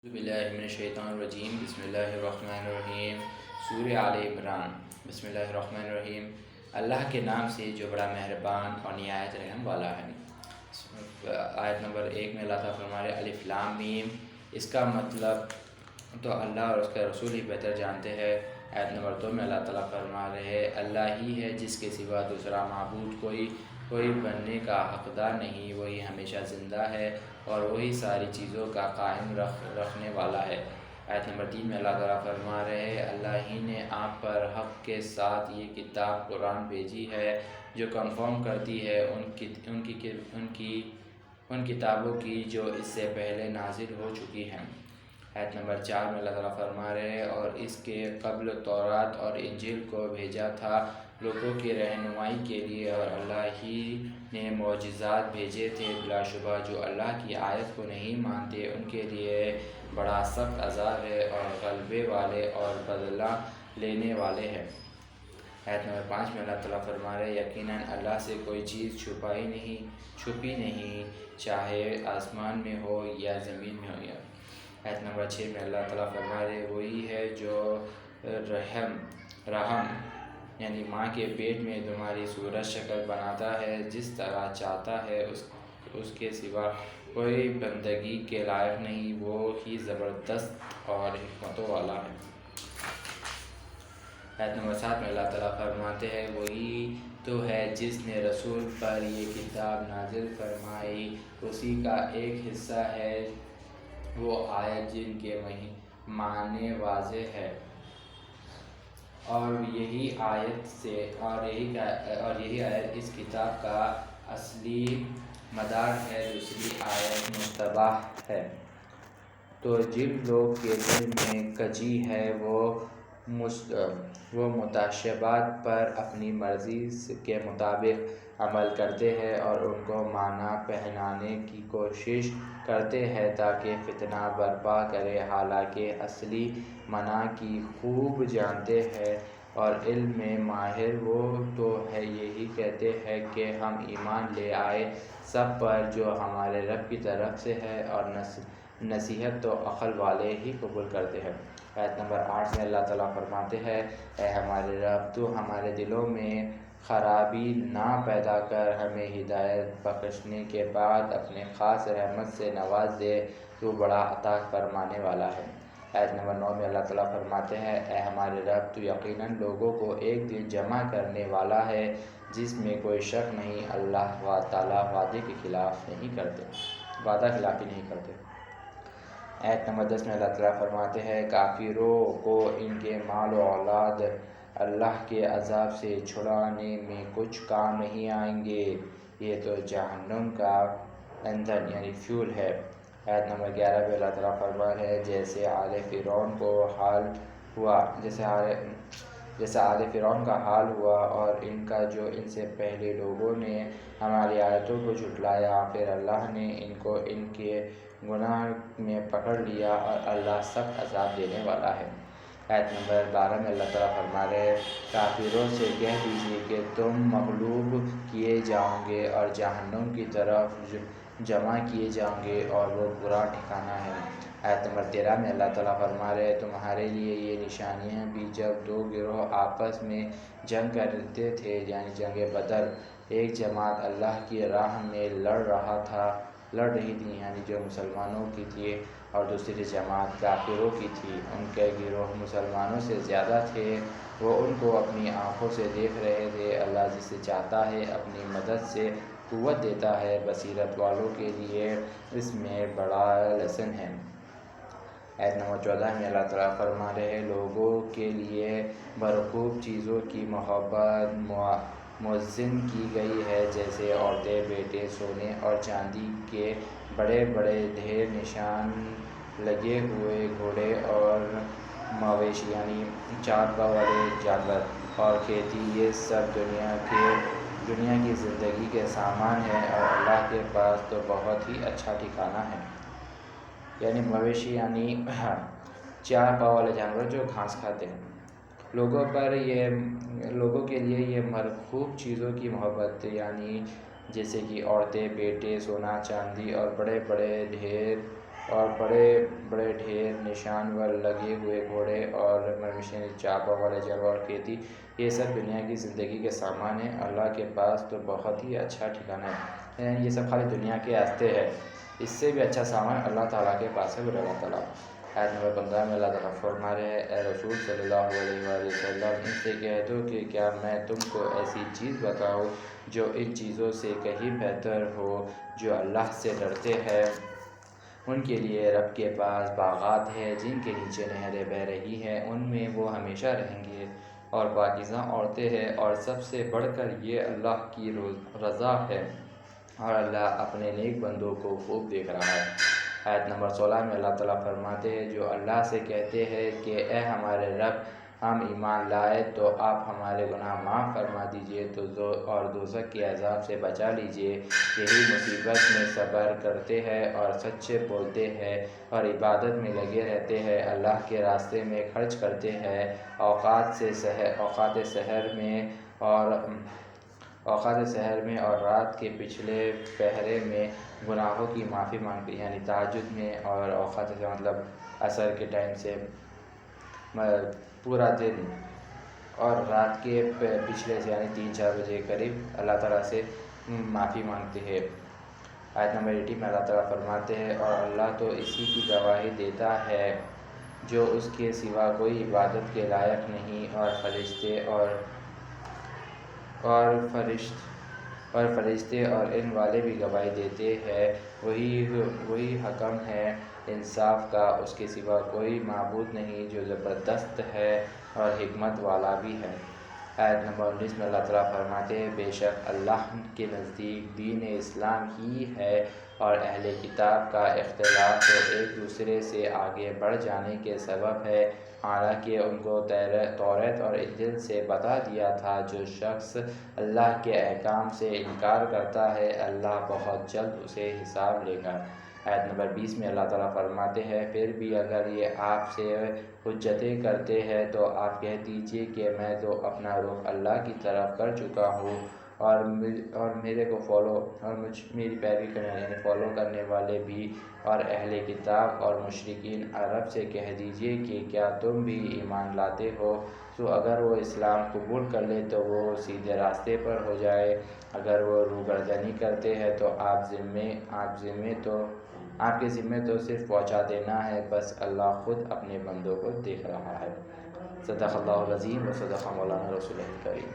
اعوذ باللہ من الشیطان الرجیم بسم اللہ الرحمن الرحیم سورہ آل عمران بسم اللہ الرحمن الرحیم اللہ کے نام سے جو بڑا مہربان اور نہایت رحم والا ہے۔ آیت نمبر 1 میں اللہ تعالیٰ فرما رہے الف لام میم، اس کا مطلب تو اللہ اور اس کا رسول ہی بہتر جانتے ہیں۔ آیت نمبر 2 میں اللہ تعالیٰ فرما رہے اللہ ہی ہے جس کے سوا دوسرا معبود کوئی بننے کا حقدار نہیں، وہی ہمیشہ زندہ ہے اور وہی ساری چیزوں کا قائم رکھنے والا ہے۔ آیت نمبر 3 میں اللہ تعالیٰ فرما رہے اللہ ہی نے آپ پر حق کے ساتھ یہ کتاب قرآن بھیجی ہے جو کنفرم کرتی ہے ان کتابوں کی جو اس سے پہلے نازل ہو چکی ہیں۔ آیت نمبر 4 میں اللہ تعالیٰ فرما رہے اور اس کے قبل تورات اور انجیل کو بھیجا تھا لوگوں کی رہنمائی کے لیے، اور اللہ ہی نے معجزات بھیجے تھے، بلا شبہ جو اللہ کی آیت کو نہیں مانتے ان کے لیے بڑا سخت عذاب ہے اور غلبے والے اور بدلہ لینے والے ہیں۔ آیت نمبر 5 میں اللہ تعالیٰ فرما رہے یقیناً اللہ سے کوئی چیز چھپی نہیں، چاہے آسمان میں ہو یا زمین میں ہو۔ آیت نمبر 6 میں اللہ تعالیٰ فرما رہے وہی ہے جو رحم یعنی ماں کے پیٹ میں تمہاری صورت شکل بناتا ہے جس طرح چاہتا ہے، اس کے سوا کوئی بندگی کے لائق نہیں، وہ ہی زبردست اور حکمتوں والا ہے۔ آیت نمبر 7 میں اللہ تعالیٰ فرماتے ہیں وہی تو ہے جس نے رسول پر یہ کتاب نازل فرمائی، اسی کا ایک حصہ ہے وہ آیت جن کے معنی واضح ہے، اور یہی آیت اس کتاب کا اصلی مدار ہے، دوسری آیت مشتبہ ہے۔ تو جن لوگ کے دل میں کجی ہے وہ متشابہات پر اپنی مرضی کے مطابق عمل کرتے ہیں اور ان کو معنی پہنانے کی کوشش کرتے ہیں تاکہ فتنہ برپا کرے، حالانکہ اصلی معنی کی خوب جانتے ہیں اور علم میں ماہر۔ وہ تو یہی کہتے ہیں کہ ہم ایمان لے آئے سب پر جو ہمارے رب کی طرف سے ہے، اور نصیحت تو عقل والے ہی قبول کرتے ہیں۔ آیت نمبر 8 میں اللہ تعالیٰ فرماتے ہیں اے ہمارے رب تو ہمارے دلوں میں خرابی نہ پیدا کر، ہمیں ہدایت بخشنے کے بعد اپنے خاص رحمت سے نواز دے، تو بڑا عطا فرمانے والا ہے۔ آیت نمبر 9 میں اللہ تعالیٰ فرماتے ہیں اے ہمارے رب تو یقیناً لوگوں کو ایک دن جمع کرنے والا ہے جس میں کوئی شک نہیں، اللہ تعالیٰ وعدہ خلافی نہیں کرتے۔ آیت نمبر 10 میں اللہ تعالیٰ فرماتے ہیں کافروں کو ان کے مال و اولاد اللہ کے عذاب سے چھڑانے میں کچھ کام نہیں آئیں گے، یہ تو جہنم کا ایندھن یعنی فیول ہے۔ آیت نمبر 11 میں اللہ تعالیٰ فرما رہے ہیں جیسے آل فرعون کا حال ہوا اور ان کا جو ان سے پہلے لوگوں نے ہماری آیتوں کو جھٹلایا، پھر اللہ نے ان کو ان کے گناہ میں پکڑ لیا اور اللہ سخت عذاب دینے والا ہے۔ آیت نمبر 12 میں اللہ تعالیٰ فرما رہے کافروں سے کہہ دیجیے کہ تم مغلوب کیے جاؤ گے اور جہنم کی طرف جمع کیے جاؤ گے اور وہ برا ٹھکانہ ہے۔ آیت نمبر 13 میں اللہ تعالیٰ فرما رہے تمہارے لیے یہ نشانیاں بھی جب دو گروہ آپس میں جنگ کرتے تھے یعنی جنگ بدر، ایک جماعت اللہ کی راہ میں لڑ رہی تھی یعنی جو مسلمانوں کی تھی، اور دوسری جماعت کافروں کی تھی، ان کے گروہ مسلمانوں سے زیادہ تھے، وہ ان کو اپنی آنکھوں سے دیکھ رہے تھے۔ اللہ جسے چاہتا ہے اپنی مدد سے قوت دیتا ہے، بصیرت والوں کے لیے اس میں بڑا لیسن ہے۔ آیت نمبر 14 میں اللہ تعالیٰ فرما رہے ہیں لوگوں کے لیے مرغوب چیزوں کی محبت موزن کی گئی ہے، جیسے عورتیں، بیٹے، سونے اور چاندی کے بڑے بڑے ڈھیر، نشان لگے ہوئے گھوڑے اور مویشی یعنی چار پاؤں والے جانور، اور کھیتی، یہ سب دنیا کی زندگی کے سامان ہیں اور اللہ کے پاس تو بہت ہی اچھا ٹھکانہ ہے۔ یعنی مویشی یعنی چار پاؤں والے جانور جو گھاس کھاتے ہیں۔ لوگوں کے لیے یہ مرغوب چیزوں کی محبت یعنی جیسے کہ عورتیں، بیٹے، سونا چاندی اور بڑے بڑے ڈھیر اور بڑے بڑے ڈھیر نشان ور لگے ہوئے گھوڑے اور مشین چاپا والے جلوہ اور کھیتی، یہ سب دنیا کی زندگی کے سامان ہیں۔ اللہ کے پاس تو بہت ہی اچھا ٹھکانہ ہے، یہ سب خالی دنیا کے واسطے ہے، اس سے بھی اچھا سامان اللہ تعالیٰ کے پاس ہے۔ اللہ تعالیٰ آیت نمبر 15 میں اللہ تعالیٰ فرما رہے ہیں، اے رسول صلی اللہ علیہ وآلہ وسلم، ان سے کہہ دو کہ کیا میں تم کو ایسی چیز بتاؤں جو ان چیزوں سے کہیں بہتر ہو؟ جو اللہ سے ڈرتے ہیں ان کے لیے رب کے پاس باغات ہیں جن کے نیچے نہریں بہہ رہی ہیں، ان میں وہ ہمیشہ رہیں گے، اور پاکیزہ عورتیں ہیں، اور سب سے بڑھ کر یہ اللہ کی رضا ہے، اور اللہ اپنے نیک بندوں کو خوب دیکھ رہا ہے۔ آیت نمبر 16 میں اللہ تعالیٰ فرماتے ہیں، جو اللہ سے کہتے ہیں کہ اے ہمارے رب، ہم ایمان لائے تو آپ ہمارے گناہ معاف فرما دیجئے اور دوزخ کے عذاب سے بچا لیجئے، یہی مصیبت میں صبر کرتے ہیں اور سچے بولتے ہیں اور عبادت میں لگے رہتے ہیں، اللہ کے راستے میں خرچ کرتے ہیں، اوقات سحر میں اور رات کے پچھلے پہرے میں گناہوں کی معافی مانگتے ہیں، یعنی تہجد میں، اور اوقات سے مطلب عصر کے ٹائم سے پورا دن اور رات کے پچھلے سے یعنی 3-4 بجے قریب اللہ تعالیٰ سے معافی مانگتے ہیں۔ آیت نمبر 18 میں اللہ تعالیٰ فرماتے ہیں، اور اللہ تو اسی کی گواہی دیتا ہے جو اس کے سوا کوئی عبادت کے لائق نہیں، اور فرشتے اور علم والے بھی گواہی دیتے ہیں، وہی حکم ہے انصاف کا، اس کے سوا کوئی معبود نہیں جو زبردست ہے اور حکمت والا بھی ہے۔ آیت نمبر 19 میں اللہ تعالیٰ فرماتے ہیں، بے شک اللہ کے نزدیک دین اسلام ہی ہے، اور اہل کتاب کا اختلاف تو ایک دوسرے سے آگے بڑھ جانے کے سبب ہے، حالانکہ ان کو توریت اور انجیل سے بتا دیا تھا۔ جو شخص اللہ کے احکام سے انکار کرتا ہے، اللہ بہت جلد اسے حساب لے گا۔ آیت نمبر 20 میں اللہ تعالیٰ فرماتے ہیں، پھر بھی اگر یہ آپ سے حجتیں کرتے ہیں تو آپ کہہ دیجئے کہ میں تو اپنا رخ اللہ کی طرف کر چکا ہوں، اور میرے کو میری پیروی کرنے والے بھی، اور اہل کتاب اور مشرکین عرب سے کہہ دیجئے کہ کیا تم بھی ایمان لاتے ہو؟ سو اگر وہ اسلام قبول کر لے تو وہ سیدھے راستے پر ہو جائے، اگر وہ روگردانی کرتے ہیں تو آپ کے ذمے تو صرف پہنچا دینا ہے، بس اللہ خود اپنے بندوں کو دیکھ رہا ہے۔ صدق اللہ العظیم و صدق مولانا رسول الکریم۔